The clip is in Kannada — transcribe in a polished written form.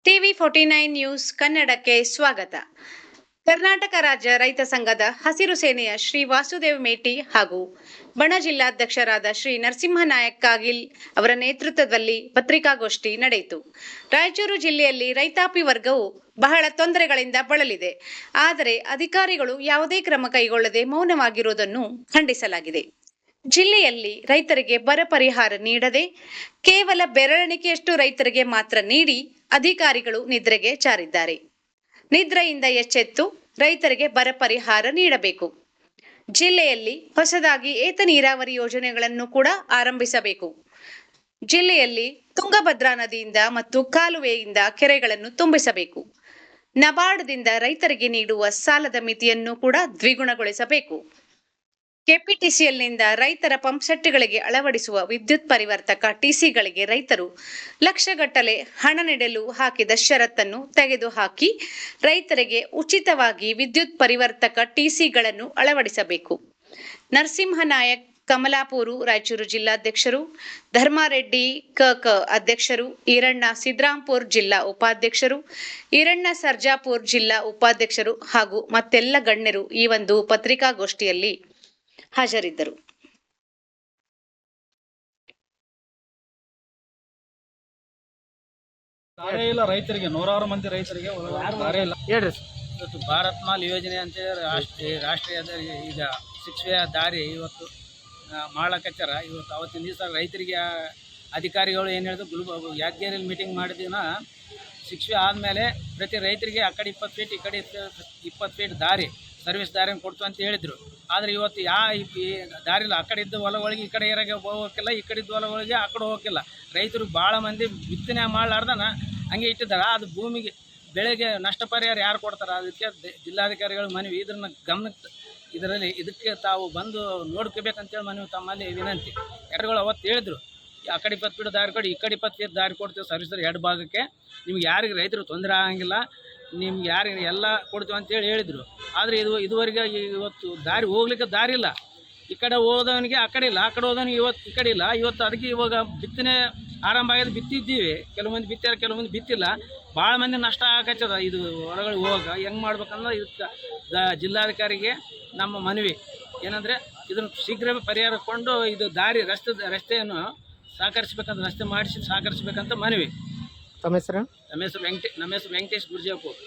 TV49 ನ್ಯೂಸ್ ಕನ್ನಡಕ್ಕೆ ಸ್ವಾಗತ. ಕರ್ನಾಟಕ ರಾಜ್ಯ ರೈತ ಸಂಘದ ಹಸಿರು ಸೇನೆಯ ಶ್ರೀ ವಾಸುದೇವ್ ಮೇಟಿ ಹಾಗೂ ಬಣ ಜಿಲ್ಲಾಧ್ಯಕ್ಷರಾದ ಶ್ರೀ ನರಸಿಂಹನಾಯಕ್ ಕಾಗಿಲ್ ಅವರ ನೇತೃತ್ವದಲ್ಲಿ ಪತ್ರಿಕಾಗೋಷ್ಠಿ ನಡೆಯಿತು. ರಾಯಚೂರು ಜಿಲ್ಲೆಯಲ್ಲಿ ರೈತಾಪಿ ವರ್ಗವು ಬಹಳ ತೊಂದರೆಗಳಿಂದ ಬಳಲಿದೆ. ಆದರೆ ಅಧಿಕಾರಿಗಳು ಯಾವುದೇ ಕ್ರಮ ಕೈಗೊಳ್ಳದೆ ಮೌನವಾಗಿರುವುದನ್ನು ಖಂಡಿಸಲಾಗಿದೆ. ಜಿಲ್ಲೆಯಲ್ಲಿ ರೈತರಿಗೆ ಬರ ಪರಿಹಾರ ನೀಡದೆ ಕೇವಲ ಬೆರಳೆಣಿಕೆಯಷ್ಟು ರೈತರಿಗೆ ಮಾತ್ರ ನೀಡಿ ಅಧಿಕಾರಿಗಳು ನಿದ್ರೆಗೆ ಜಾರಿದ್ದಾರೆ. ನಿದ್ರೆಯಿಂದ ಎಚ್ಚೆತ್ತು ರೈತರಿಗೆ ಬರ ಪರಿಹಾರ ನೀಡಬೇಕು. ಜಿಲ್ಲೆಯಲ್ಲಿ ಹೊಸದಾಗಿ ಏತ ನೀರಾವರಿ ಯೋಜನೆಗಳನ್ನು ಕೂಡ ಆರಂಭಿಸಬೇಕು. ಜಿಲ್ಲೆಯಲ್ಲಿ ತುಂಗಭದ್ರಾ ನದಿಯಿಂದ ಮತ್ತು ಕಾಲುವೆಯಿಂದ ಕೆರೆಗಳನ್ನು ತುಂಬಿಸಬೇಕು. ನಬಾರ್ಡ್ದಿಂದ ರೈತರಿಗೆ ನೀಡುವ ಸಾಲದ ಮಿತಿಯನ್ನು ಕೂಡ ದ್ವಿಗುಣಗೊಳಿಸಬೇಕು. ಕೆಪಿಟಿಸಿಎಲ್ನಿಂದ ರೈತರ ಪಂಪ್ಸೆಟ್ಗಳಿಗೆ ಅಳವಡಿಸುವ ವಿದ್ಯುತ್ ಪರಿವರ್ತಕ ಟಿಸಿಗಳಿಗೆ ರೈತರು ಲಕ್ಷಗಟ್ಟಲೆ ಹಣ ನೀಡಲು ಹಾಕಿದ ಷರತ್ತನ್ನು ತೆಗೆದುಹಾಕಿ ರೈತರಿಗೆ ಉಚಿತವಾಗಿ ವಿದ್ಯುತ್ ಪರಿವರ್ತಕ ಟಿಸಿಗಳನ್ನು ಅಳವಡಿಸಬೇಕು. ನರಸಿಂಹನಾಯಕ್ ಕಮಲಾಪುರು ರಾಯಚೂರು ಜಿಲ್ಲಾಧ್ಯಕ್ಷರು, ಧರ್ಮಾರೆಡ್ಡಿ ಕಕ ಅಧ್ಯಕ್ಷರು, ಈರಣ್ಣ ಸಿದ್ರಾಂಪುರ್ ಜಿಲ್ಲಾ ಉಪಾಧ್ಯಕ್ಷರು, ಈರಣ್ಣ ಸರ್ಜಾಪುರ್ ಜಿಲ್ಲಾ ಉಪಾಧ್ಯಕ್ಷರು ಹಾಗೂ ಮತ್ತೆಲ್ಲ ಗಣ್ಯರು ಈ ಒಂದು ಪತ್ರಿಕಾಗೋಷ್ಠಿಯಲ್ಲಿ ಹಾಜರಿದ್ದರು. ಇಲ್ಲ ರೈತರಿಗೆ ನೂರಾರು ಮಂದಿ ರೈತರಿಗೆ ಇಲ್ಲ ಹೇಳ್ರಿ. ಇವತ್ತು ಭಾರತ್ ಮಾಲ್ ಯೋಜನೆ ಅಂತೇಳಿ ರಾಷ್ಟ್ರೀಯ ಈಗ 6 ವೇ ದಾರಿ ಇವತ್ತು ಮಾಡ್ಲಕತ್ತಾರ. ಇವತ್ತು ಅವತ್ತಿನ ದಿವಸ ರೈತರಿಗೆ ಅಧಿಕಾರಿಗಳು ಏನು ಹೇಳಿದ್ರು, ಯಾದಗಿರಿಯಲ್ಲಿ ಮೀಟಿಂಗ್ ಮಾಡಿದಿನ 6 ವೇ ಆದಮೇಲೆ ಪ್ರತಿ ರೈತರಿಗೆ ಆ ಕಡೆ 20 ಫೀಟ್ ಈ ಕಡೆ 20 ಫೀಟ್ ದಾರಿ ಸರ್ವಿಸ್ ದಾರಿಯನ್ನು ಕೊಡ್ತು ಅಂತ ಹೇಳಿದರು. ಆದರೆ ಇವತ್ತು ದಾರಿಲ್ಲ, ಆ ಕಡೆ ಇದ್ದ ಹೊಲಗಳಿಗೆ ಈ ಕಡೆ ಏರಾಗೆ ಹೋಗೋಕ್ಕಿಲ್ಲ, ಈ ಕಡೆ ಇದ್ದ ಹೊಲಗಳಿಗೆ ಆ ಕಡೆ ಹೋಗೋಕ್ಕಿಲ್ಲ. ರೈತರು ಭಾಳ ಮಂದಿ ಬಿತ್ತನೆ ಮಾಡಲಾರ್ದನ ಹಂಗೆ ಇಟ್ಟಿದ್ದಾರೆ. ಅದು ಭೂಮಿಗೆ ಬೆಳೆಗೆ ನಷ್ಟ ಪರಿಹಾರ ಯಾರು ಕೊಡ್ತಾರೆ? ಅದಕ್ಕೆ ಜಿಲ್ಲಾಧಿಕಾರಿಗಳು ಮನವಿ ಇದನ್ನು ಗಮನಕ್ಕೆ ಇದಕ್ಕೆ ತಾವು ಬಂದು ನೋಡ್ಕೋಬೇಕಂತೇಳಿ ಮನವಿ ತಮ್ಮಲ್ಲಿ ವಿನಂತಿ. ಎಡಗಳು ಅವತ್ತು ಹೇಳಿದ್ರು, ಆ ಕಡೆ 20 ಫೀಟ್ ದಾರಿ ಕೊಡಿ, ಈ ಕಡೆ 20 ಫೀಟ್ ದಾರಿ ಕೊಡ್ತೀವಿ ಸರ್ವಿಸ್ ಎರಡು ಭಾಗಕ್ಕೆ, ನಿಮ್ಗೆ ಯಾರಿಗೆ ರೈತರು ತೊಂದರೆ ಆಗಂಗಿಲ್ಲ, ನಿಮ್ಗೆ ಯಾರಿಗೆ ಎಲ್ಲ ಕೊಡ್ತೀವಿ ಅಂತೇಳಿ ಹೇಳಿದರು. ಆದರೆ ಇದುವರೆಗೆ ಇವತ್ತು ದಾರಿ ಹೋಗ್ಲಿಕ್ಕೆ ದಾರಿ ಇಲ್ಲ. ಈ ಕಡೆ ಹೋದವನಿಗೆ ಆ ಕಡೆ ಇಲ್ಲ, ಆ ಕಡೆ ಹೋದವನಿಗೆ ಇವತ್ತು ಈ ಕಡೆ ಇಲ್ಲ. ಇವತ್ತು ಅದಕ್ಕೆ ಇವಾಗ ಬಿತ್ತನೆ ಆರಂಭ ಆಗೋದು ಬಿತ್ತಿದ್ದೀವಿ, ಕೆಲವು ಮಂದಿ ಬಿತ್ತಾರ, ಕೆಲವು ಮಂದಿ ಬಿತ್ತಿಲ್ಲ. ಭಾಳ ಮಂದಿ ನಷ್ಟ ಆಗತ್ತದ. ಇದು ಹೊರಗಡೆ ಹೋಗಾಗ ಹೆಂಗೆ ಮಾಡ್ಬೇಕಂದ್ರೆ ಇದಕ್ಕೆ ಜಿಲ್ಲಾಧಿಕಾರಿಗೆ ನಮ್ಮ ಮನವಿ ಏನಂದರೆ ಇದನ್ನು ಶೀಘ್ರವೇ ಪರಿಹಾರ ಕೊಂಡು ಇದು ದಾರಿ ರಸ್ತೆಯನ್ನು ಸಹಕರಿಸ್ಬೇಕಂತ, ರಸ್ತೆ ಮಾಡಿಸಿ ಸಹಕರಿಸ್ಬೇಕಂತ ಮನವಿ. ತಮ್ಮ ಹೆಸರು? ನಮ್ಮ ಹೆಸರು ವೆಂಕಟೇಶ್ ಗುರ್ಜಾಪುರ್.